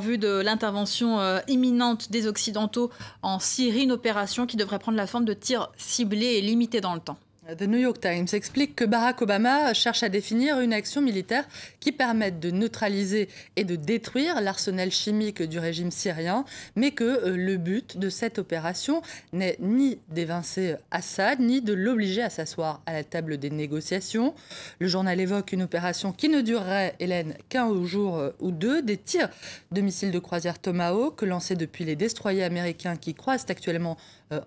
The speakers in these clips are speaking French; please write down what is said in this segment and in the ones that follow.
En vue de l'intervention imminente des Occidentaux en Syrie, une opération qui devrait prendre la forme de tirs ciblés et limités dans le temps. The New York Times explique que Barack Obama cherche à définir une action militaire qui permette de neutraliser et de détruire l'arsenal chimique du régime syrien, mais que le but de cette opération n'est ni d'évincer Assad, ni de l'obliger à s'asseoir à la table des négociations. Le journal évoque une opération qui ne durerait, Hélène, qu'un jour ou deux. Des tirs de missiles de croisière Tomahawk lancés depuis les destroyers américains qui croisent actuellement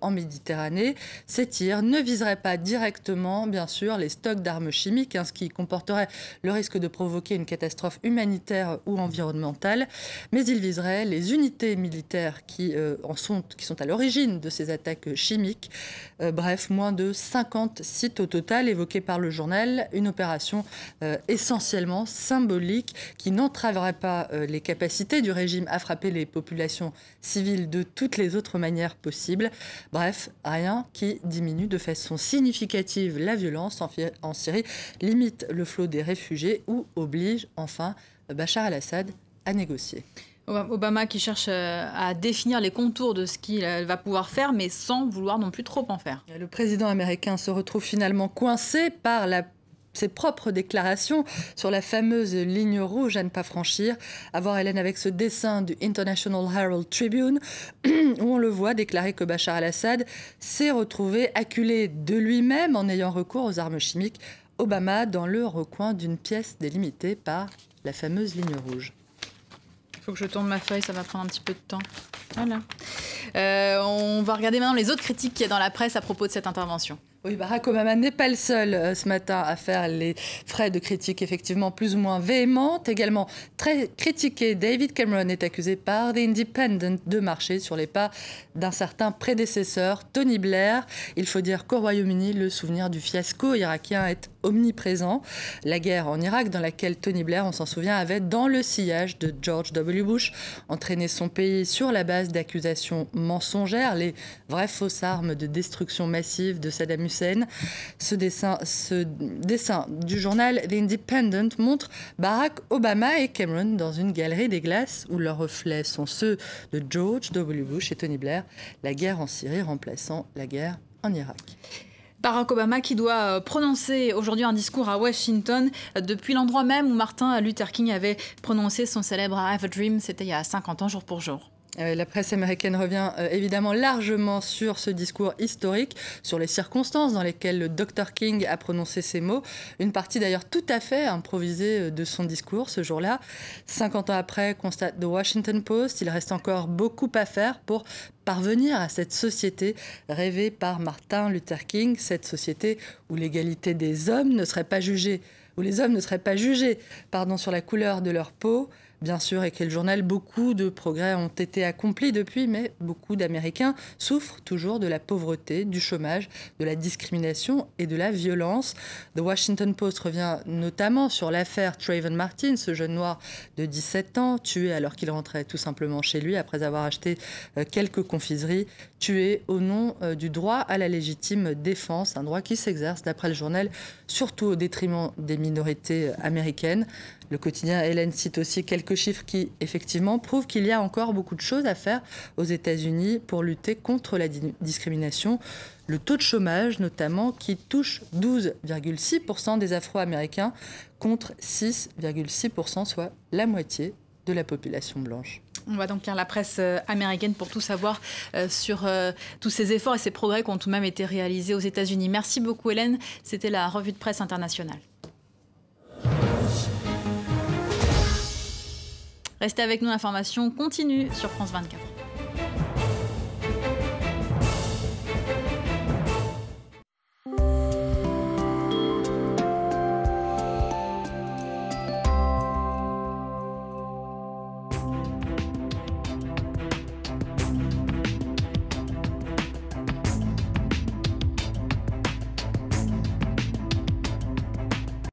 en Méditerranée. Ces tirs ne viseraient pas directement, bien sûr, les stocks d'armes chimiques, ce qui comporterait le risque de provoquer une catastrophe humanitaire ou environnementale, mais ils viseraient les unités militaires qui sont à l'origine de ces attaques chimiques. Bref, moins de 50 sites au total évoqués par le journal, une opération essentiellement symbolique qui n'entraverait pas les capacités du régime à frapper les populations civiles de toutes les autres manières possibles. Bref, rien qui diminue de façon significative la violence en Syrie, limite le flot des réfugiés ou oblige enfin Bachar el-Assad à négocier. Obama qui cherche à définir les contours de ce qu'il va pouvoir faire, mais sans vouloir non plus trop en faire. Le président américain se retrouve finalement coincé par ses propres déclarations sur la fameuse ligne rouge à ne pas franchir. À voir, Hélène, avec ce dessin du International Herald Tribune, où on le voit déclarer que Bachar el-Assad s'est retrouvé acculé de lui-même en ayant recours aux armes chimiques. Obama dans le recoin d'une pièce délimitée par la fameuse ligne rouge. Il faut que je tourne ma feuille, ça va prendre un petit peu de temps. Voilà. On va regarder maintenant les autres critiques qu'il y a dans la presse à propos de cette intervention. Oui, Barack Obama n'est pas le seul ce matin à faire les frais de critiques effectivement plus ou moins véhémentes. Également très critiqué, David Cameron est accusé par The Independent de marcher sur les pas d'un certain prédécesseur, Tony Blair. Il faut dire qu'au Royaume-Uni, le souvenir du fiasco irakien est omniprésent. La guerre en Irak, dans laquelle Tony Blair, on s'en souvient, avait, dans le sillage de George W. Bush, entraîné son pays sur la base d'accusations mensongères, les vraies fausses armes de destruction massive de Saddam Hussein. Ce dessin du journal The Independent montre Barack Obama et Cameron dans une galerie des glaces où leurs reflets sont ceux de George W. Bush et Tony Blair, la guerre en Syrie remplaçant la guerre en Irak. Barack Obama qui doit prononcer aujourd'hui un discours à Washington depuis l'endroit même où Martin Luther King avait prononcé son célèbre I Have a Dream, c'était il y a 50 ans jour pour jour. La presse américaine revient évidemment largement sur ce discours historique, sur les circonstances dans lesquelles le Dr King a prononcé ces mots. Une partie d'ailleurs tout à fait improvisée de son discours ce jour-là. 50 ans après, constate The Washington Post, il reste encore beaucoup à faire pour parvenir à cette société rêvée par Martin Luther King, cette société où l'égalité des hommes ne serait pas jugée, où les hommes ne seraient pas jugés sur la couleur de leur peau. Bien sûr, écrit le journal, beaucoup de progrès ont été accomplis depuis, mais beaucoup d'Américains souffrent toujours de la pauvreté, du chômage, de la discrimination et de la violence. The Washington Post revient notamment sur l'affaire Trayvon Martin, ce jeune noir de 17 ans, tué alors qu'il rentrait tout simplement chez lui après avoir acheté quelques confiseries, tué au nom du droit à la légitime défense, un droit qui s'exerce, d'après le journal, surtout au détriment des minorités américaines. Le quotidien Hélène cite aussi quelques chiffres qui, effectivement, prouvent qu'il y a encore beaucoup de choses à faire aux États-Unis pour lutter contre la discrimination. Le taux de chômage, notamment, qui touche 12,6% des Afro-Américains contre 6,6%, soit la moitié de la population blanche. On va donc lire la presse américaine pour tout savoir sur tous ces efforts et ces progrès qui ont tout de même été réalisés aux États-Unis. Merci beaucoup Hélène, c'était la revue de presse internationale. Restez avec nous, l'information continue sur France 24.